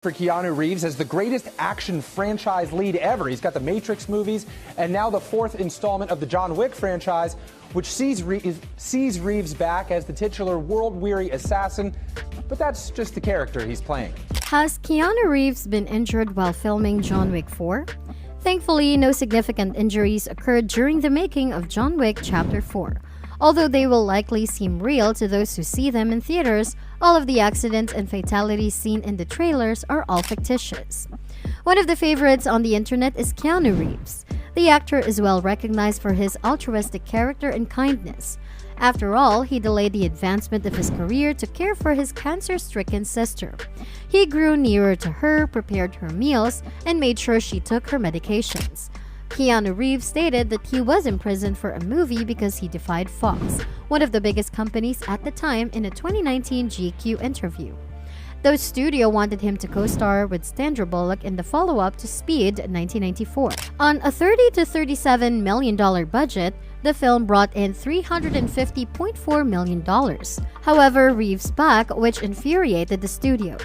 For Keanu Reeves as the greatest action franchise lead ever. He's got the Matrix movies and now the fourth installment of the John Wick franchise, which sees Reeves back as the titular world-weary assassin. But that's just the character he's playing. Has Keanu Reeves been injured while filming John Wick 4? Thankfully, no significant injuries occurred during the making of John Wick Chapter 4. Although they will likely seem real to those who see them in theaters, all of the accidents and fatalities seen in the trailers are all fictitious. One of the favorites on the internet is Keanu Reeves. The actor is well recognized for his altruistic character and kindness. After all, he delayed the advancement of his career to care for his cancer-stricken sister. He grew nearer to her, prepared her meals, and made sure she took her medications. Keanu Reeves stated that he was imprisoned for a movie because he defied Fox, one of the biggest companies at the time, in a 2019 GQ interview. The studio wanted him to co-star with Sandra Bullock in the follow-up to Speed 1994. On a $30 to $37 million budget, the film brought in $350.4 million. However, Reeves back, which infuriated the studio.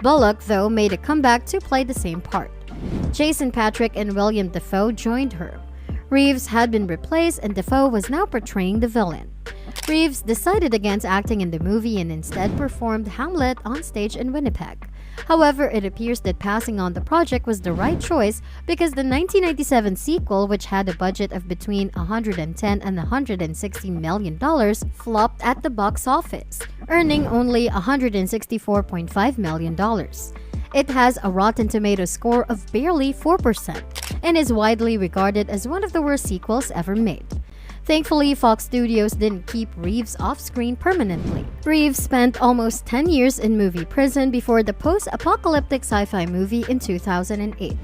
Bullock, though, made a comeback to play the same part. Jason Patric and William Dafoe joined her. Reeves had been replaced and Dafoe was now portraying the villain. Reeves decided against acting in the movie and instead performed Hamlet on stage in Winnipeg. However, it appears that passing on the project was the right choice because the 1997 sequel, which had a budget of between $110 and $160 million, flopped at the box office, earning only $164.5 million. It has a Rotten Tomatoes score of barely 4% and is widely regarded as one of the worst sequels ever made. Thankfully, Fox Studios didn't keep Reeves off-screen permanently. Reeves spent almost 10 years in movie prison before the post-apocalyptic sci-fi movie in 2008.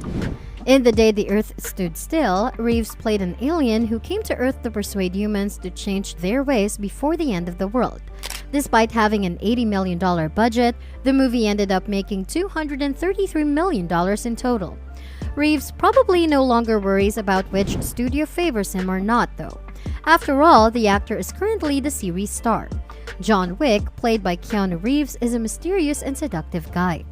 In The Day the Earth Stood Still, Reeves played an alien who came to Earth to persuade humans to change their ways before the end of the world. Despite having an $80 million budget, the movie ended up making $233 million in total. Reeves probably no longer worries about which studio favors him or not, though. After all, the actor is currently the series star. John Wick, played by Keanu Reeves, is a mysterious and seductive guy.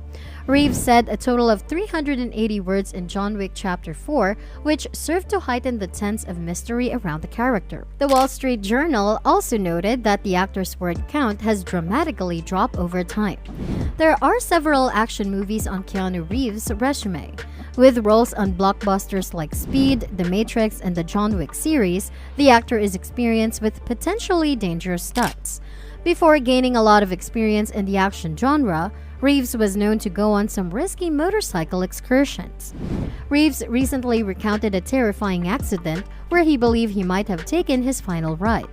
Reeves said a total of 380 words in John Wick Chapter 4, which served to heighten the sense of mystery around the character. The Wall Street Journal also noted that the actor's word count has dramatically dropped over time. There are several action movies on Keanu Reeves' resume. With roles on blockbusters like Speed, The Matrix, and the John Wick series, the actor is experienced with potentially dangerous stunts. Before gaining a lot of experience in the action genre, Reeves was known to go on some risky motorcycle excursions. Reeves recently recounted a terrifying accident where he believed he might have taken his final ride.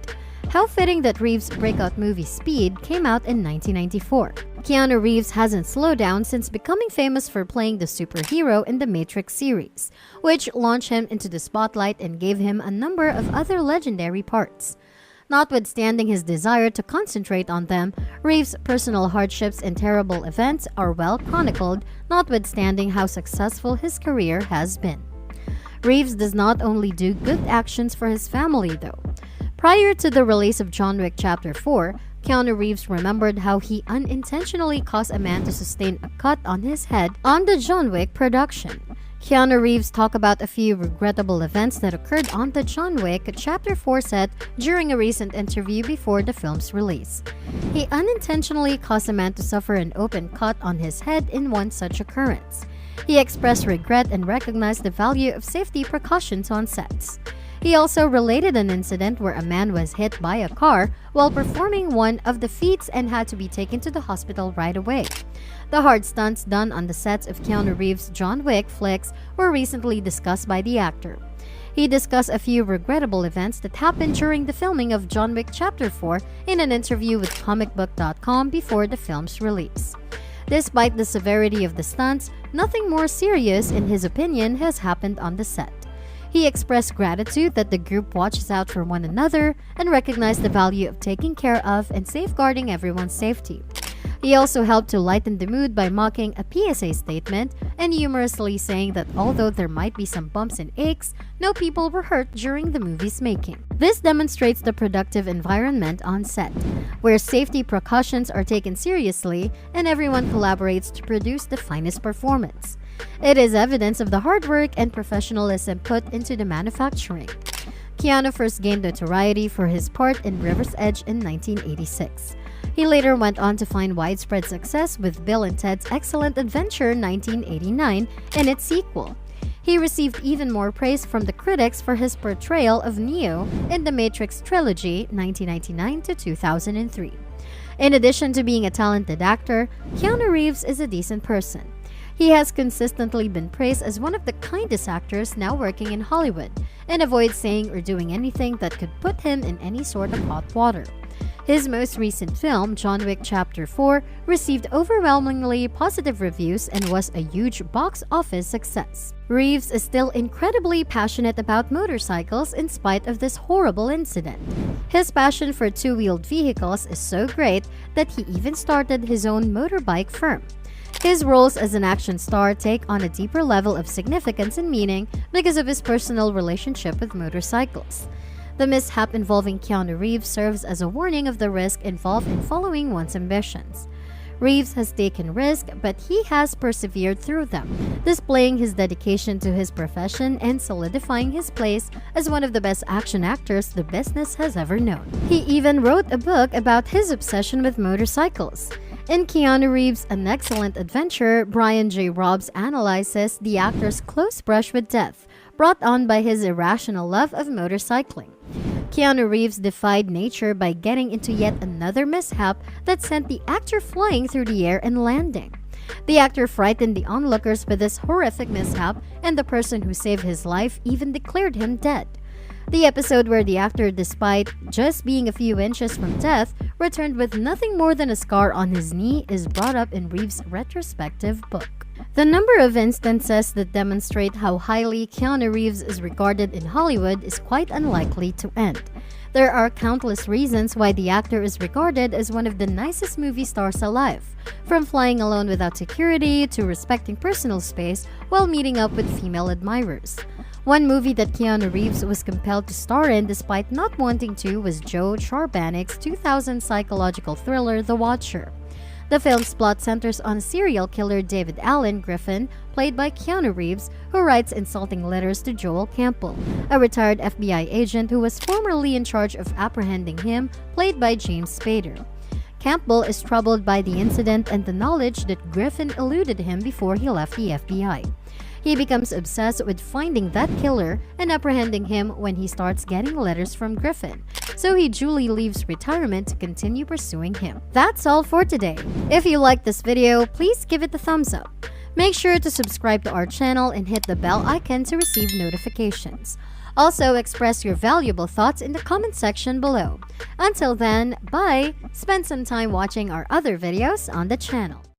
How fitting that Reeves' breakout movie Speed came out in 1994. Keanu Reeves hasn't slowed down since becoming famous for playing the superhero in the Matrix series, which launched him into the spotlight and gave him a number of other legendary parts. Notwithstanding his desire to concentrate on them, Reeves' personal hardships and terrible events are well chronicled, notwithstanding how successful his career has been. Reeves does not only do good actions for his family, though. Prior to the release of John Wick Chapter 4, Keanu Reeves remembered how he unintentionally caused a man to sustain a cut on his head on the John Wick production. Keanu Reeves talked about a few regrettable events that occurred on the John Wick Chapter 4 set during a recent interview before the film's release. He unintentionally caused a man to suffer an open cut on his head in one such occurrence. He expressed regret and recognized the value of safety precautions on sets. He also related an incident where a man was hit by a car while performing one of the feats and had to be taken to the hospital right away. The hard stunts done on the sets of Keanu Reeves' John Wick flicks were recently discussed by the actor. He discussed a few regrettable events that happened during the filming of John Wick Chapter 4 in an interview with comicbook.com before the film's release. Despite the severity of the stunts, nothing more serious, in his opinion, has happened on the set. He expressed gratitude that the group watches out for one another and recognized the value of taking care of and safeguarding everyone's safety. He also helped to lighten the mood by mocking a PSA statement and humorously saying that although there might be some bumps and aches, no people were hurt during the movie's making. This demonstrates the productive environment on set, where safety precautions are taken seriously and everyone collaborates to produce the finest performance. It is evidence of the hard work and professionalism put into the manufacturing. Keanu first gained notoriety for his part in River's Edge in 1986. He later went on to find widespread success with Bill and Ted's Excellent Adventure 1989 and its sequel. He received even more praise from the critics for his portrayal of Neo in the Matrix trilogy 1999 to 2003. In addition to being a talented actor, Keanu Reeves is a decent person. He has consistently been praised as one of the kindest actors now working in Hollywood and avoids saying or doing anything that could put him in any sort of hot water. His most recent film, John Wick Chapter 4, received overwhelmingly positive reviews and was a huge box office success. Reeves is still incredibly passionate about motorcycles in spite of this horrible incident. His passion for two-wheeled vehicles is so great that he even started his own motorbike firm. His roles as an action star take on a deeper level of significance and meaning because of his personal relationship with motorcycles. The mishap involving Keanu Reeves serves as a warning of the risk involved in following one's ambitions. Reeves has taken risks, but he has persevered through them, displaying his dedication to his profession and solidifying his place as one of the best action actors the business has ever known. He even wrote a book about his obsession with motorcycles. In Keanu Reeves' An Excellent Adventure, Brian J. Robbs analyzes the actor's close brush with death, brought on by his irrational love of motorcycling. Keanu Reeves defied nature by getting into yet another mishap that sent the actor flying through the air and landing. The actor frightened the onlookers with this horrific mishap, and the person who saved his life even declared him dead. The episode where the actor, despite just being a few inches from death, returned with nothing more than a scar on his knee is brought up in Reeves' retrospective book. The number of instances that demonstrate how highly Keanu Reeves is regarded in Hollywood is quite unlikely to end. There are countless reasons why the actor is regarded as one of the nicest movie stars alive, from flying alone without security to respecting personal space while meeting up with female admirers. One movie that Keanu Reeves was compelled to star in despite not wanting to was Joe Charbanick's 2000 psychological thriller The Watcher. The film's plot centers on serial killer David Allen Griffin, played by Keanu Reeves, who writes insulting letters to Joel Campbell, a retired FBI agent who was formerly in charge of apprehending him, played by James Spader. Campbell is troubled by the incident and the knowledge that Griffin eluded him before he left the FBI. He becomes obsessed with finding that killer and apprehending him when he starts getting letters from Griffin, so he duly leaves retirement to continue pursuing him. That's all for today. If you liked this video, please give it a thumbs up. Make sure to subscribe to our channel and hit the bell icon to receive notifications. Also, express your valuable thoughts in the comment section below. Until then, bye! Spend some time watching our other videos on the channel.